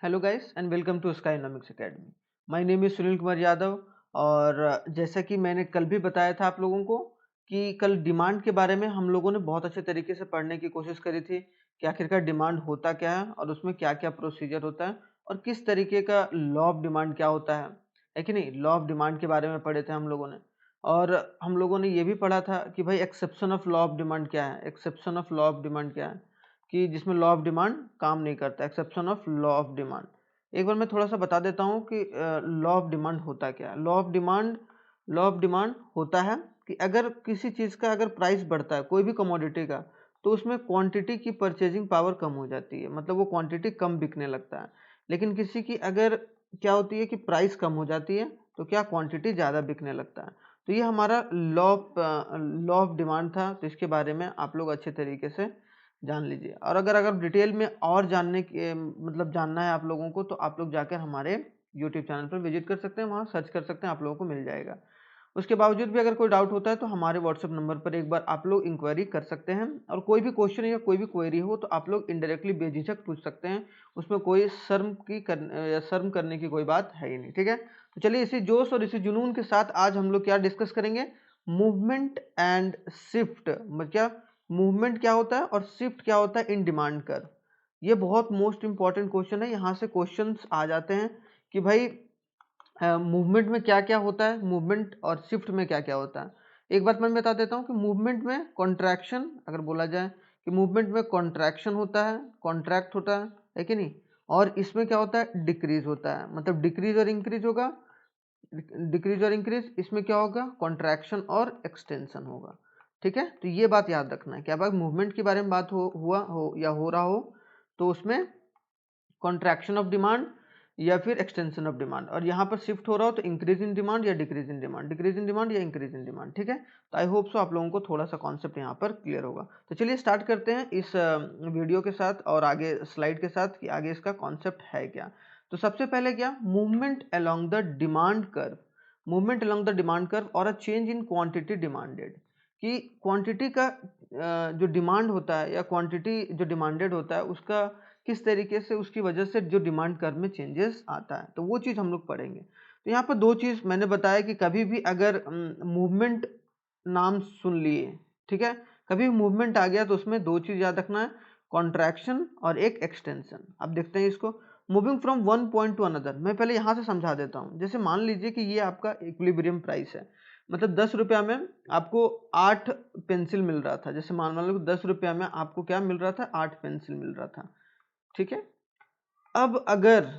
Hello guys and welcome to Skynomics academy. My name is Sunil Kumar Yadav. और जैसा कि मैंने कल भी बताया था आप लोगों को कि कल डिमांड के बारे में हम लोगों ने बहुत अच्छे तरीके से पढ़ने की कोशिश करी थी कि आखिरकार डिमांड होता क्या है और उसमें क्या क्या प्रोसीजर होता है और किस तरीके का लॉ ऑफ डिमांड क्या होता है कि नहीं। लॉ ऑफ डिमांड के बारे में पढ़े थे हम लोगों ने। और हम लोगों ने ये भी पढ़ा था कि भाई exception of law of demand क्या है, exception of law of demand क्या है, कि जिसमें लॉ ऑफ डिमांड काम नहीं करता, exception of law of demand. एक बार मैं थोड़ा सा बता देता हूँ कि लॉ ऑफ डिमांड होता क्या है। लॉ ऑफ डिमांड होता है कि अगर किसी चीज़ का अगर प्राइस बढ़ता है, कोई भी कमोडिटी का, तो उसमें क्वांटिटी की परचेजिंग पावर कम हो जाती है, मतलब वो क्वांटिटी कम बिकने लगता है। लेकिन किसी की अगर क्या होती है कि प्राइस कम हो जाती है तो क्या क्वांटिटी ज़्यादा बिकने लगता है। तो ये हमारा लॉ ऑफ डिमांड था। तो इसके बारे में आप लोग अच्छे तरीके से जान लीजिए। और अगर अगर डिटेल में और जानने के मतलब जानना है आप लोगों को, तो आप लोग जाकर हमारे यूट्यूब चैनल पर विजिट कर सकते हैं, वहाँ सर्च कर सकते हैं, आप लोगों को मिल जाएगा। उसके बावजूद भी अगर कोई डाउट होता है तो हमारे व्हाट्सएप नंबर पर एक बार आप लोग इंक्वायरी कर सकते हैं। और कोई भी क्वेश्चन या कोई भी क्वेरी हो तो आप लोग इनडायरेक्टली बेझिझक पूछ सकते हैं। उसमें कोई शर्म करने की कोई बात है ही नहीं, ठीक है। तो चलिए इसी जोश और इसी जुनून के साथ आज हम लोग क्या डिस्कस करेंगे, मूवमेंट एंड शिफ्ट। मतलब मूवमेंट क्या होता है और शिफ्ट क्या होता है इन डिमांड कर्व। ये बहुत मोस्ट इंपॉर्टेंट क्वेश्चन है। यहाँ से क्वेश्चंस आ जाते हैं कि भाई मूवमेंट में क्या क्या होता है, मूवमेंट और शिफ्ट में क्या क्या होता है। एक बात मैं बता देता हूँ कि मूवमेंट में कॉन्ट्रैक्शन, अगर बोला जाए कि मूवमेंट में कॉन्ट्रैक्शन होता है, कॉन्ट्रैक्ट होता है कि नहीं। और इसमें क्या होता है, डिक्रीज होता है, मतलब डिक्रीज और इंक्रीज होगा। डिक्रीज और इंक्रीज, इसमें क्या होगा, कॉन्ट्रैक्शन और एक्सटेंशन होगा। ठीक है, तो ये बात याद रखना है कि अब मूवमेंट के बारे में बात हुआ या हो रहा हो तो उसमें कॉन्ट्रैक्शन ऑफ डिमांड या फिर एक्सटेंशन ऑफ डिमांड, और यहाँ पर शिफ्ट हो रहा हो तो इंक्रीज इन डिमांड या decrease in demand, decrease in demand या इंक्रीज इन डिमांड। ठीक है, तो आई होप सो आप लोगों को थोड़ा सा कॉन्सेप्ट यहाँ पर क्लियर होगा। तो चलिए स्टार्ट करते हैं इस वीडियो के साथ और आगे स्लाइड के साथ कि आगे इसका कॉन्सेप्ट है क्या। तो सबसे पहले क्या, movement along the demand curve, movement along the demand curve और a change in quantity demanded, कि क्वांटिटी का जो डिमांड होता है या क्वांटिटी जो डिमांडेड होता है उसका किस तरीके से उसकी वजह से जो डिमांड कर्व में चेंजेस आता है, तो वो चीज़ हम लोग पढ़ेंगे। तो यहाँ पर दो चीज़ मैंने बताया कि कभी भी अगर मूवमेंट नाम सुन लिए, ठीक है, कभी मूवमेंट आ गया तो उसमें दो चीज़ याद रखना है, कॉन्ट्रैक्शन और एक एक्सटेंशन। अब देखते हैं इसको, moving from one point two another. मैं पहले यहाँ से समझा देता हूँ। जैसे मान लीजिए कि ये आपका इक्विलिब्रियम प्राइस है, मतलब 10 रुपया में आपको 8 पेंसिल मिल रहा था। जैसे मान लो 10 रुपया में आपको क्या मिल रहा था, 8 पेंसिल मिल रहा था। ठीक है, अब अगर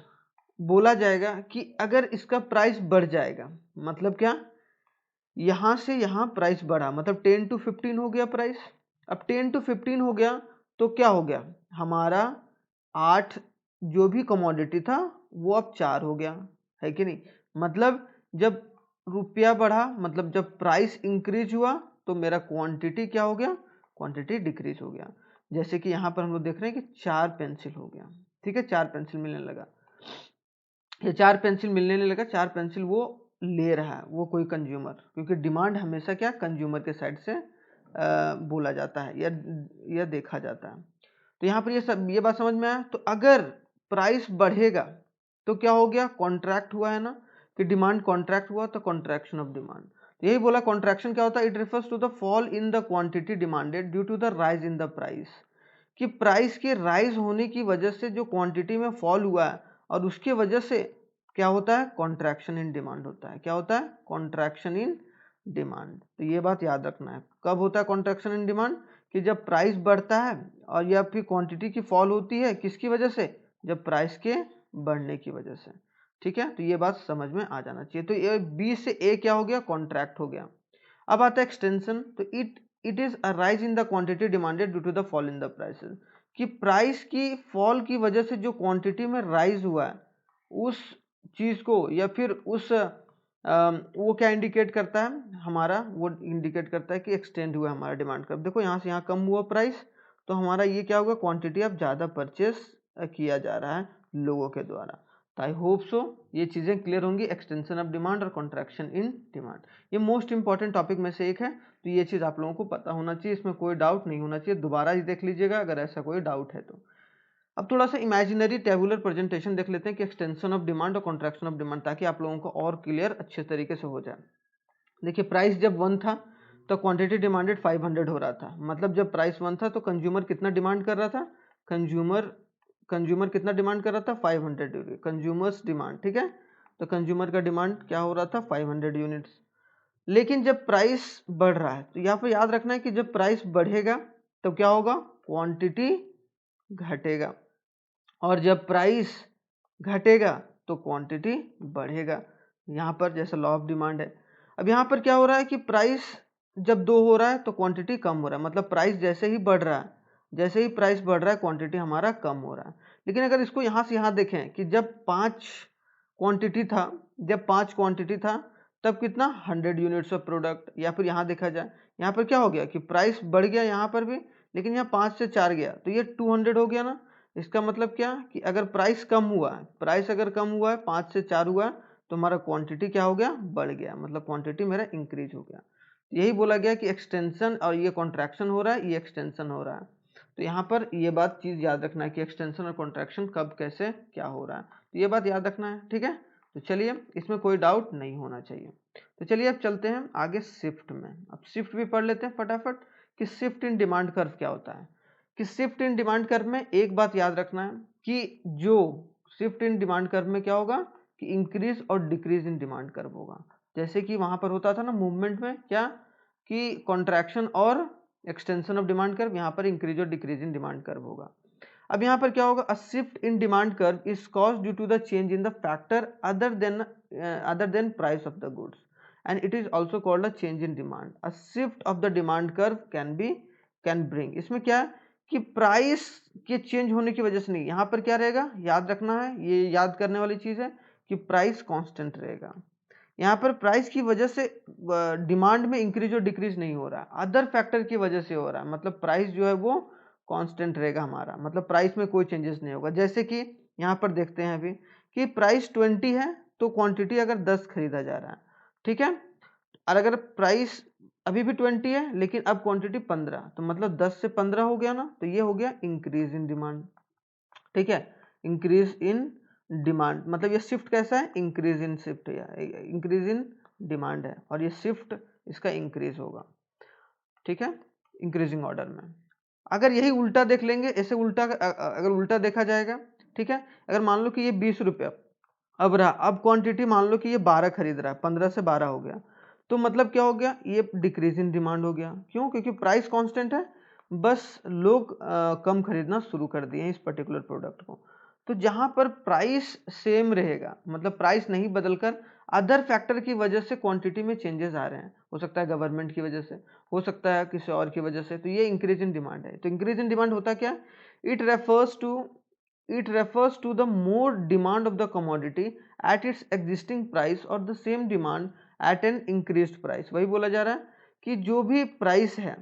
बोला जाएगा कि अगर इसका प्राइस बढ़ जाएगा, मतलब क्या, यहां से यहां प्राइस बढ़ा, मतलब 10 to 15 हो गया प्राइस। अब 10 to 15 हो गया तो क्या हो गया, हमारा 8 जो भी कमोडिटी था वो अब 4 हो गया, है कि नहीं। मतलब जब रुपया बढ़ा, मतलब जब प्राइस इंक्रीज हुआ तो मेरा क्वांटिटी क्या हो गया, क्वांटिटी डिक्रीज हो गया। जैसे कि यहाँ पर हम लोग देख रहे हैं कि 4 पेंसिल हो गया। ठीक है, 4 पेंसिल मिलने लगा, ये 4 पेंसिल मिलने नहीं लगा, 4 पेंसिल वो ले रहा है, वो कोई कंज्यूमर, क्योंकि डिमांड हमेशा क्या कंज्यूमर के साइड से बोला जाता है या देखा जाता है। तो यहाँ पर ये बात समझ में आया। तो अगर प्राइस बढ़ेगा तो क्या हो गया, कॉन्ट्रैक्ट हुआ है ना, कि डिमांड कॉन्ट्रैक्ट हुआ तो कॉन्ट्रैक्शन ऑफ डिमांड। तो यही बोला, कॉन्ट्रैक्शन क्या होता है, it refers to the fall in the quantity demanded due to the rise in the price, कि प्राइस के राइज होने की वजह से जो क्वांटिटी में फॉल हुआ है और उसके वजह से क्या होता है, कॉन्ट्रैक्शन इन डिमांड होता है। क्या होता है, कॉन्ट्रैक्शन इन डिमांड। तो ये बात याद रखना है, कब होता है कॉन्ट्रैक्शन इन डिमांड, कि जब प्राइस बढ़ता है और या फिर क्वांटिटी की फॉल होती है, किसकी वजह से, जब प्राइस के बढ़ने की वजह से। ठीक है, तो ये बात समझ में आ जाना चाहिए। तो ये बी से ए क्या हो गया, कॉन्ट्रैक्ट हो गया। अब आता है एक्सटेंशन। तो it is a rise in the quantity demanded due to the fall in the prices, कि प्राइस की फॉल की वजह से जो क्वांटिटी में राइज हुआ है उस चीज को या फिर उस वो क्या इंडिकेट करता है हमारा, वो इंडिकेट करता है कि एक्सटेंड हुआ है हमारा डिमांड कर्व। देखो यहाँ से यहाँ कम हुआ प्राइस तो हमारा ये क्या होगा, क्वांटिटी अब ज़्यादा परचेस किया जा रहा है लोगों के द्वारा। तो आई होप सो ये चीज़ें क्लियर होंगी, एक्सटेंशन ऑफ डिमांड और कॉन्ट्रैक्शन इन डिमांड। ये मोस्ट इंपॉर्टेंट टॉपिक में से एक है, तो ये चीज़ आप लोगों को पता होना चाहिए, इसमें कोई डाउट नहीं होना चाहिए। दोबारा ही देख लीजिएगा अगर ऐसा कोई डाउट है तो। अब थोड़ा सा इमेजिनरी टेबुलर प्रेजेंटेशन देख लेते हैं कि एक्सटेंशन ऑफ डिमांड और कॉन्ट्रैक्शन ऑफ डिमांड, ताकि आप लोगों को और क्लियर अच्छे तरीके से हो जाए। देखिए प्राइस जब 1 था तो क्वांटिटी डिमांडेड 500 हो रहा था, मतलब जब प्राइस 1 था तो कंज्यूमर कितना डिमांड कर रहा था, कंज्यूमर कितना डिमांड कर रहा था 500 कंज्यूमर्स डिमांड, ठीक है। तो कंज्यूमर का डिमांड क्या हो रहा था 500 यूनिट्स। लेकिन जब प्राइस बढ़ रहा है तो यहाँ पर याद रखना है कि जब प्राइस बढ़ेगा तो क्या होगा, क्वांटिटी घटेगा, और जब प्राइस घटेगा तो क्वांटिटी बढ़ेगा। यहाँ पर जैसे लॉ ऑफ डिमांड है। अब यहाँ पर क्या हो रहा है कि प्राइस जब 2 हो रहा है तो क्वांटिटी कम हो रहा है, मतलब प्राइस जैसे ही बढ़ रहा है, जैसे ही प्राइस बढ़ रहा है क्वांटिटी हमारा कम हो रहा है। लेकिन अगर इसको यहाँ से यहाँ देखें कि जब 5 क्वांटिटी था तब कितना 100 यूनिट्स ऑफ प्रोडक्ट, या फिर यहाँ देखा जाए यहाँ पर क्या हो गया कि प्राइस बढ़ गया यहाँ पर भी, लेकिन यहाँ 5 से 4 गया तो ये 200 हो गया ना। इसका मतलब क्या कि अगर प्राइस कम हुआ है, प्राइस अगर कम हुआ है 5 से 4 हुआ है तो हमारा क्वांटिटी क्या हो गया, बढ़ गया, मतलब क्वांटिटी मेरा इंक्रीज हो गया। यही बोला गया कि एक्सटेंशन और ये कॉन्ट्रैक्शन हो रहा है, ये एक्सटेंशन हो रहा है। तो यहाँ पर ये बात चीज़ याद रखना है कि एक्सटेंशन और कॉन्ट्रैक्शन कब कैसे क्या हो रहा है, तो ये बात याद रखना है, ठीक है। तो चलिए इसमें कोई डाउट नहीं होना चाहिए। तो चलिए अब चलते हैं आगे शिफ्ट में। अब शिफ्ट भी पढ़ लेते हैं फटाफट कि शिफ्ट इन डिमांड कर्व क्या होता है। कि शिफ्ट इन डिमांड कर्व में एक बात याद रखना है कि जो शिफ्ट इन डिमांड कर्व में क्या होगा कि इंक्रीज और डिक्रीज इन डिमांड कर्व होगा। जैसे कि वहां पर होता था ना मूवमेंट में क्या कि कॉन्ट्रैक्शन और एक्सटेंशन ऑफ डिमांड कर्व, यहाँ पर इंक्रीज और डिक्रीज इन डिमांड कर्व होगा। अब यहाँ पर क्या होगा, a shift in demand curve is caused due to the change in the factor other than price of the goods and it is also called a change in demand. A shift of the demand curve can bring, इसमें क्या है कि price के change होने की वजह से नहीं, यहाँ पर क्या रहेगा याद रखना है, ये याद करने वाली चीज है कि प्राइस कांस्टेंट रहेगा। यहाँ पर प्राइस की वजह से डिमांड में इंक्रीज और डिक्रीज नहीं हो रहा, अदर फैक्टर की वजह से हो रहा है, मतलब प्राइस जो है वो कांस्टेंट रहेगा हमारा, मतलब प्राइस में कोई चेंजेस नहीं होगा। जैसे कि यहाँ पर देखते हैं अभी कि प्राइस 20 है तो क्वांटिटी अगर 10 खरीदा जा रहा है, ठीक है, और अगर प्राइस अभी भी 20 है लेकिन अब क्वांटिटी 15, तो मतलब 10 से 15 हो गया ना, तो ये हो गया इंक्रीज इन डिमांड, ठीक है। इंक्रीज इन डिमांड मतलब ये शिफ्ट कैसा है, इंक्रीज इन शिफ्ट या इंक्रीज इन डिमांड है, और ये शिफ्ट इसका इंक्रीज होगा, ठीक है, इंक्रीजिंग ऑर्डर में। अगर यही उल्टा देख लेंगे, ऐसे उल्टा अगर उल्टा देखा जाएगा, ठीक है, अगर मान लो कि ये 20 रुपया अब रहा, अब क्वांटिटी मान लो कि ये 12 खरीद रहा है, 15 से 12 हो गया, तो मतलब क्या हो गया, ये डिक्रीज इन डिमांड हो गया। क्यों, क्योंकि प्राइस कांस्टेंट है, बस लोग कम खरीदना शुरू कर दिए हैं इस पर्टिकुलर प्रोडक्ट को। तो जहां पर प्राइस सेम रहेगा, मतलब प्राइस नहीं बदलकर अदर फैक्टर की वजह से क्वांटिटी में चेंजेस आ रहे हैं, हो सकता है गवर्नमेंट की वजह से, हो सकता है किसी और की वजह से, तो ये इंक्रीज इन डिमांड है। तो इंक्रीज इन डिमांड होता क्या, it refers to the more demand of the commodity at its existing price or the same demand at an increased price। वही बोला जा रहा है कि जो भी प्राइस है,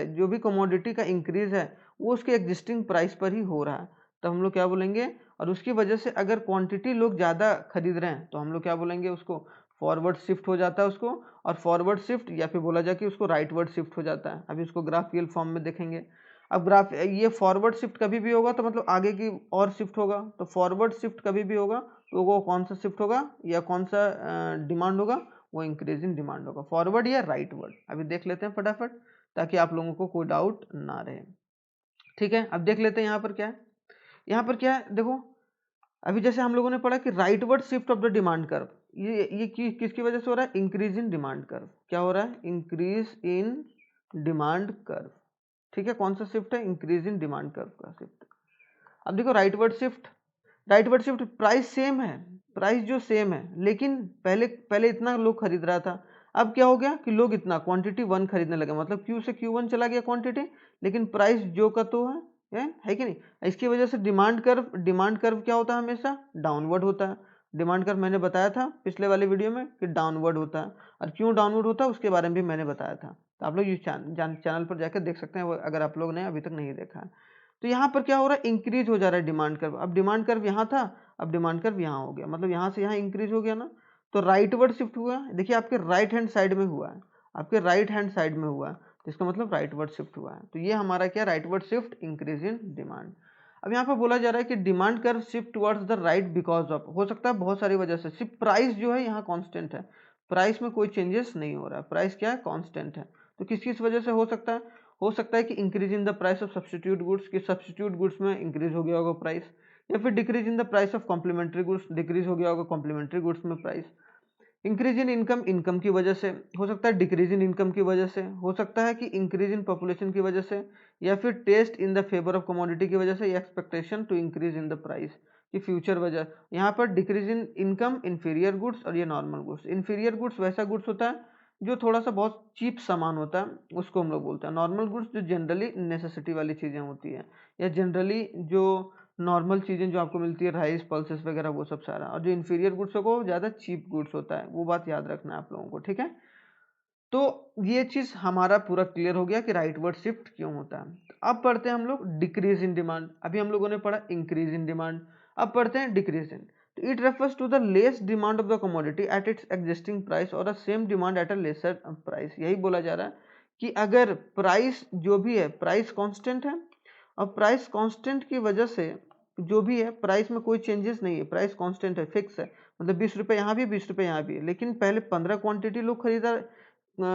जो भी कमोडिटी का इंक्रीज है वो उसके एग्जिस्टिंग प्राइस पर ही हो रहा है, तो हम लोग क्या बोलेंगे, और उसकी वजह से अगर क्वांटिटी लोग ज़्यादा खरीद रहे हैं तो हम लोग क्या बोलेंगे, उसको फॉरवर्ड शिफ्ट हो जाता है उसको, और फॉरवर्ड शिफ्ट या फिर बोला जाए कि उसको राइटवर्ड शिफ्ट हो जाता है। अभी उसको ग्राफिकल फॉर्म में देखेंगे। अब ग्राफ ये फॉरवर्ड शिफ्ट कभी भी होगा तो मतलब आगे की और शिफ्ट होगा, तो फॉरवर्ड शिफ्ट कभी भी होगा तो वो कौन सा शिफ्ट होगा या कौन सा डिमांड होगा, वो इंक्रीज इन डिमांड होगा, फॉरवर्ड या राइटवर्ड। अभी देख लेते हैं फटाफट ताकि आप लोगों को कोई डाउट ना रहे, ठीक है। अब देख लेते हैं यहाँ पर क्या है, यहाँ पर क्या है देखो, अभी जैसे हम लोगों ने पढ़ा कि rightward shift of the demand curve, ये किसकी वजह से हो रहा है, इंक्रीज इन डिमांड कर्व। क्या हो रहा है, इंक्रीज इन डिमांड कर्व, ठीक है। कौन सा शिफ्ट है, इंक्रीज इन डिमांड कर्व का शिफ्ट। अब देखो राइटवर्ड शिफ्ट प्राइस सेम है, प्राइस जो सेम है, लेकिन पहले इतना लोग खरीद रहा था, अब क्या हो गया कि लोग इतना क्वांटिटी 1 खरीदने लगे, मतलब Q से Q1 चला गया क्वांटिटी, लेकिन प्राइस जो का तो है कि नहीं। इसकी वजह से डिमांड कर्व क्या होता है, हमेशा डाउनवर्ड होता है। डिमांड कर्व मैंने बताया था पिछले वाले वीडियो में कि डाउनवर्ड होता है, और क्यों डाउनवर्ड होता है उसके बारे में भी मैंने बताया था, तो आप लोग इस चैनल पर जाकर देख सकते हैं अगर आप लोग ने अभी तक नहीं देखा है। तो यहाँ पर क्या हो रहा है, इंक्रीज हो जा रहा है डिमांड कर्व। अब डिमांड कर्व यहाँ था, अब डिमांड कर्व यहाँ हो गया, मतलब यहाँ से यहाँ इंक्रीज हो गया ना, तो राइटवर्ड शिफ्ट हुआ। देखिए आपके राइट हैंड साइड में हुआ है, आपके राइट हैंड साइड में हुआ है, तो इसका मतलब राइटवर्ड शिफ्ट हुआ है। तो ये हमारा क्या, rightward shift, increase in demand. अब यहाँ पर बोला जा रहा है कि demand curve shift towards the right because of, हो सकता है बहुत सारी वजह से, सिर्फ प्राइस जो है यहाँ कांस्टेंट है, प्राइस में कोई चेंजेस नहीं हो रहा है, प्राइस क्या है, कांस्टेंट है। तो किस किस वजह से हो सकता है, हो सकता है कि increase in the price of substitute goods, कि सब्स्टिट्यूट गुड्स में इंक्रीज हो गया होगा प्राइस, या फिर decrease in the price of complementary goods, decrease हो गया होगा कॉम्प्लीमेंट्री गुड्स में price. Increase in income, income की वजह से हो सकता है, डिक्रीज इन इनकम की वजह से हो सकता है, कि इंक्रीज इन पॉपुलेशन की वजह से, या फिर taste in the favour of commodity की वजह से, या expectation to increase in the price की फ्यूचर वजह। यहाँ पर decrease in income, inferior goods और ये नॉर्मल गुड्स। इंफीरियर गुड्स वैसा गुड्स होता है जो थोड़ा सा बहुत चीप सामान होता है, उसको हम लोग बोलते हैं। नॉर्मल गुड्स जो जनरली नेसेसिटी वाली चीज़ें होती हैं, या जनरली जो नॉर्मल चीज़ें जो आपको मिलती है, राइस पल्सेस वगैरह, वो सब सारा। और जो इंफीरियर गुड्स होगा वो ज़्यादा चीप गुड्स होता है, वो बात याद रखना है आप लोगों को, ठीक है। तो ये चीज़ हमारा पूरा क्लियर हो गया कि राइटवर्ड शिफ्ट क्यों होता है। अब पढ़ते हैं हम लोग डिक्रीज इन डिमांड। अभी हम लोगों ने पढ़ा इंक्रीज इन डिमांड, अब पढ़ते हैं डिक्रीज इन। तो it refers to the less demand of the commodity at its existing price और a same demand at a lesser price. यही बोला जा रहा है कि अगर प्राइस जो भी है, प्राइस कांस्टेंट है, और प्राइस कांस्टेंट की वजह से जो भी है, प्राइस में कोई चेंजेस नहीं है, प्राइस कांस्टेंट है, फिक्स है, मतलब 20 रुपये यहाँ भी 20 रुपये यहाँ भी है। लेकिन पहले 15 क्वांटिटी लोग खरीदा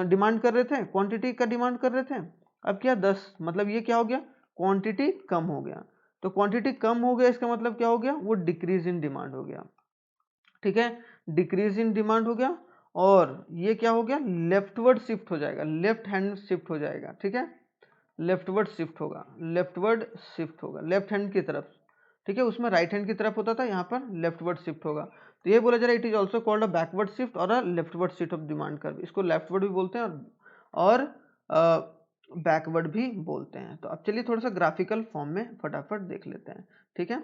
डिमांड कर रहे थे, क्वांटिटी का डिमांड कर रहे थे, अब क्या 10, मतलब ये क्या हो गया, क्वांटिटी कम हो गया। तो क्वांटिटी कम हो गया, इसका मतलब क्या हो गया, वो डिक्रीज इन डिमांड हो गया, ठीक है, डिक्रीज इन डिमांड हो गया। और ये क्या हो गया, लेफ्टवर्ड शिफ्ट हो जाएगा, लेफ्ट हैंड शिफ्ट हो जाएगा, ठीक है, लेफ्टवर्ड शिफ्ट होगा, लेफ्टवर्ड शिफ्ट होगा लेफ्ट हैंड की तरफ, ठीक है, उसमें राइट हैंड की तरफ होता था, यहाँ पर लेफ्टवर्ड शिफ्ट होगा। तो ये बोला जा रहा है it is also called a backward shift और a leftward shift of demand curve. इसको लेफ्टवर्ड भी बोलते हैं और बैकवर्ड भी बोलते हैं। तो अब चलिए थोड़ा सा ग्राफिकल फॉर्म में फटाफट देख लेते हैं, ठीक है।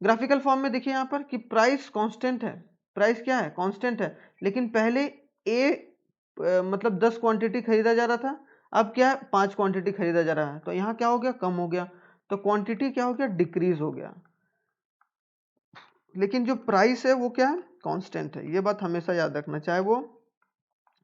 ग्राफिकल फॉर्म में देखिए यहाँ पर कि प्राइस कांस्टेंट है, प्राइस क्या है, कांस्टेंट है, लेकिन पहले मतलब 10 क्वांटिटी खरीदा जा रहा था, अब क्या है, 5 क्वांटिटी खरीदा जा रहा है। तो यहाँ क्या हो गया, कम हो गया, तो क्वांटिटी क्या हो गया, डिक्रीज हो गया, लेकिन जो प्राइस है वो क्या है, कांस्टेंट है। ये बात हमेशा याद रखना, चाहे वो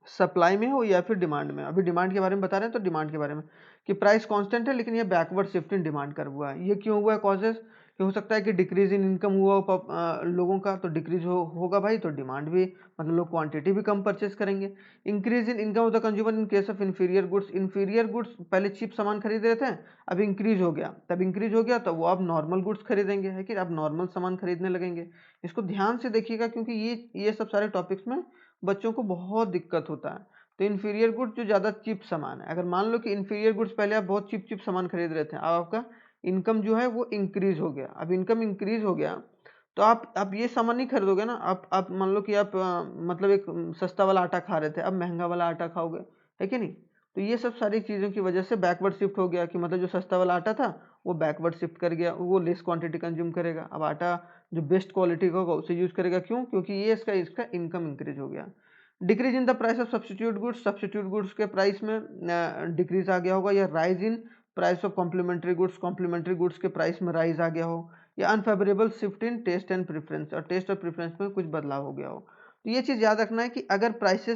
सप्लाई में हो या फिर डिमांड में। अभी डिमांड के बारे में बता रहे हैं, तो डिमांड के बारे में कि प्राइस कांस्टेंट है, लेकिन ये बैकवर्ड शिफ्ट इन डिमांड कर हुआ है। ये क्यों हुआ है, कॉजेस कि हो सकता है कि डिक्रीज इन इनकम हुआ हो लोगों का, तो डिक्रीज होगा भाई, तो डिमांड भी, मतलब लोग क्वांटिटी भी कम परचेस करेंगे। Increase in income of the consumer in case of inferior goods, inferior goods पहले चीप सामान खरीद रहे थे, अब इंक्रीज हो गया, तब इंक्रीज हो गया तो वो अब नॉर्मल गुड्स खरीदेंगे, है कि अब नॉर्मल सामान खरीदने लगेंगे। इसको ध्यान से देखिएगा, क्योंकि ये सब सारे टॉपिक्स में बच्चों को बहुत दिक्कत होता है। तो इन्फीरियर गुड्स जो ज़्यादा चीप सामान है, अगर मान लो कि इन्फीरियर गुड्स पहले आप बहुत चीप चीप सामान खरीद रहे थे, अब आपका इनकम जो है वो इंक्रीज हो गया, अब इनकम इंक्रीज हो गया, तो आप ये सामान नहीं खरीदोगे ना। आप मान लो कि आप मतलब एक सस्ता वाला आटा खा रहे थे, अब महंगा वाला आटा खाओगे, है कि नहीं। तो ये सब सारी चीज़ों की वजह से बैकवर्ड शिफ्ट हो गया, कि मतलब जो सस्ता वाला आटा था वो बैकवर्ड शिफ्ट कर गया, वो लेस क्वांटिटी कंज्यूम करेगा, अब आटा जो बेस्ट क्वालिटी का होगा उसे यूज़ करेगा। क्यों, क्योंकि ये इसका इनकम इंक्रीज हो गया। Decrease in the price of substitute goods, substitute goods के प्राइस में डिक्रीज आ गया होगा, या rise in price of complementary goods, complementary goods के प्राइस में राइज आ गया हो, या unfavourable shift in taste and preference, और टेस्ट और प्रेफरेंस में कुछ बदलाव हो गया हो। तो ये चीज़ याद रखना है कि अगर प्राइस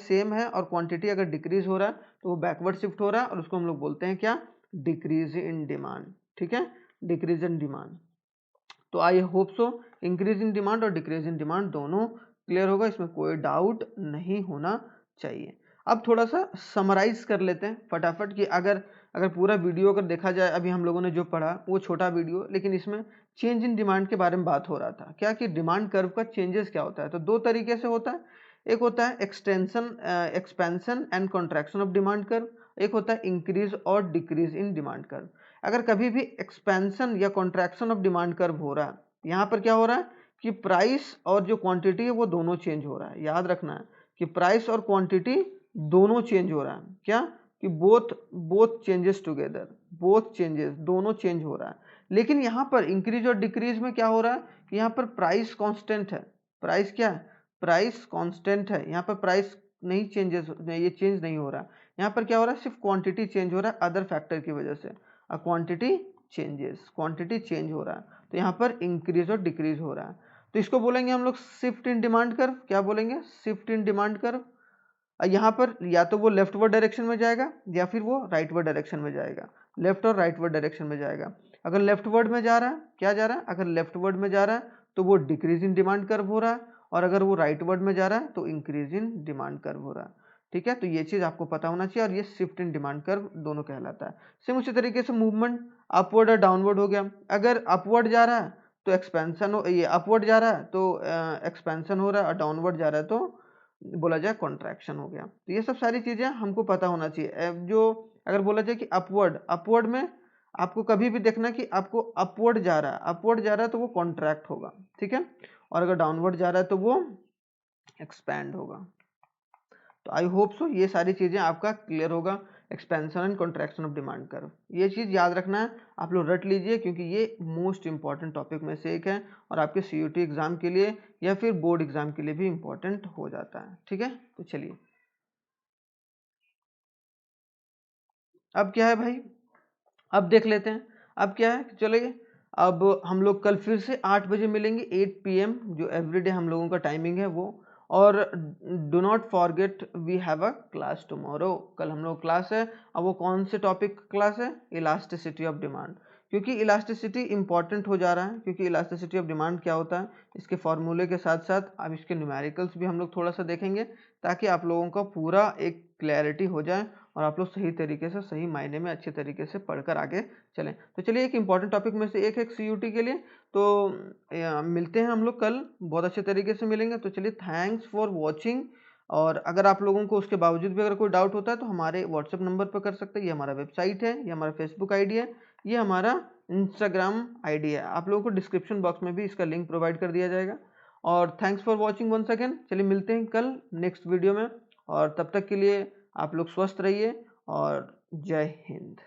सेम है और क्वांटिटी अगर डिक्रीज हो रहा है, तो वो बैकवर्ड शिफ्ट हो रहा है, और उसको हम लोग बोलते हैं क्या, डिक्रीज इन डिमांड, ठीक है, डिक्रीज इन डिमांड। तो I hope so increase in demand और डिक्रीज इन डिमांड दोनों क्लियर होगा, इसमें कोई डाउट नहीं होना चाहिए। अब थोड़ा सा समराइज कर लेते हैं फटाफट, कि अगर अगर पूरा वीडियो अगर देखा जाए, अभी हम लोगों ने जो पढ़ा वो छोटा वीडियो, लेकिन इसमें चेंज इन डिमांड के बारे में बात हो रहा था, क्या कि डिमांड कर्व का चेंजेस क्या होता है। तो दो तरीके से होता है, एक होता है expansion and contraction of demand curve, एक होता है इंक्रीज और डिक्रीज इन डिमांड कर्व। अगर कभी भी एक्सपेंशन या कॉन्ट्रैक्शन ऑफ डिमांड कर्व हो रहा है, यहाँ पर क्या हो रहा है कि प्राइस और जो क्वांटिटी है वो दोनों चेंज हो रहा है। याद रखना है कि प्राइस और क्वांटिटी दोनों चेंज हो रहा है, क्या कि both changes together, both changes, दोनों चेंज हो रहा है। लेकिन यहाँ पर इंक्रीज और डिक्रीज में क्या हो रहा है कि यहाँ पर प्राइस कांस्टेंट है, प्राइस क्या है, प्राइस कांस्टेंट है, यहाँ पर प्राइस नहीं चेंजेस, ये चेंज नहीं हो रहा। यहाँ पर क्या हो रहा है, सिर्फ क्वांटिटी चेंज हो रहा है अदर फैक्टर की वजह से, क्वांटिटी क्वांटिटी चेंज हो रहा है, तो यहाँ पर इंक्रीज और डिक्रीज हो रहा है। तो इसको बोलेंगे हम लोग शिफ्ट इन डिमांड कर्व, क्या बोलेंगे, शिफ्ट इन डिमांड कर्व। यहाँ पर या तो वो लेफ्टवर्ड डायरेक्शन में जाएगा या फिर वो राइटवर्ड डायरेक्शन में जाएगा, लेफ्ट और राइटवर्ड डायरेक्शन में जाएगा। अगर लेफ्टवर्ड में जा रहा है, क्या जा रहा है, अगर लेफ्टवर्ड में जा रहा है तो वो डिक्रीज इन डिमांड कर्व हो रहा है, और अगर वो राइटवर्ड में जा रहा है तो इंक्रीज इन डिमांड कर्व हो रहा है। ठीक है, तो ये चीज आपको पता होना चाहिए, और ये शिफ्ट इन डिमांड कर्व दोनों कहलाता है। सेम उसी तरीके से मूवमेंट अपवर्ड और डाउनवर्ड हो गया। अगर अपवर्ड जा रहा है तो एक्सपेंशन हो, ये अपवर्ड जा रहा है तो एक्सपेंशन हो रहा है, और डाउनवर्ड जा रहा है तो बोला जाए कॉन्ट्रैक्शन हो गया। तो ये सब सारी चीजें हमको पता होना चाहिए। जो अगर बोला जाए कि अपवर्ड, अपवर्ड में आपको कभी भी देखना कि आपको अपवर्ड जा रहा है, अपवर्ड जा रहा है तो वो कॉन्ट्रैक्ट होगा, ठीक है, और अगर डाउनवर्ड जा रहा है तो वो एक्सपैंड होगा। तो आई होप सो ये सारी चीजें आपका क्लियर होगा, expansion and contraction of demand curve. ये चीज याद रखना है, आप लोग रट लीजिए, क्योंकि ये मोस्ट इंपॉर्टेंट टॉपिक में से एक है, और आपके सीयूटी एग्जाम के लिए या फिर बोर्ड एग्जाम के लिए भी इंपॉर्टेंट हो जाता है। ठीक है, तो चलिए अब क्या है भाई, अब देख लेते हैं। अब क्या है, चलिए अब हम लोग कल फिर से 8 बजे मिलेंगे, 8 PM, जो एवरीडे हम लोगों का टाइमिंग है वो। और do not forget we have a class tomorrow, कल हम लोग क्लास है। अब वो कौन से टॉपिक क्लास है, इलास्टिसिटी ऑफ डिमांड, क्योंकि इलास्टिसिटी इंपॉर्टेंट हो जा रहा है। क्योंकि इलास्टिसिटी ऑफ डिमांड क्या होता है, इसके फॉर्मूले के साथ साथ अब इसके न्यूमेरिकल्स भी हम लोग थोड़ा सा देखेंगे, ताकि आप लोगों का पूरा एक क्लैरिटी हो जाए, और आप लोग सही तरीके से, सही मायने में, अच्छे तरीके से पढ़कर आगे चलें। तो चलिए, एक इंपॉर्टेंट टॉपिक में से एक है सीयूटी के लिए। तो मिलते हैं हम लोग कल, बहुत अच्छे तरीके से मिलेंगे। तो चलिए, थैंक्स फॉर वॉचिंग। और अगर आप लोगों को उसके बावजूद भी अगर कोई डाउट होता है तो हमारे व्हाट्सएप नंबर पर कर सकते हैं। ये हमारा वेबसाइट है, ये हमारा फेसबुक आईडी है, ये हमारा इंस्टाग्राम आईडी है। आप लोगों को डिस्क्रिप्शन बॉक्स में भी इसका लिंक प्रोवाइड कर दिया जाएगा। और thanks for watching once again. चलिए, मिलते हैं कल नेक्स्ट वीडियो में, और तब तक के लिए आप लोग स्वस्थ रहिए, और जय हिंद।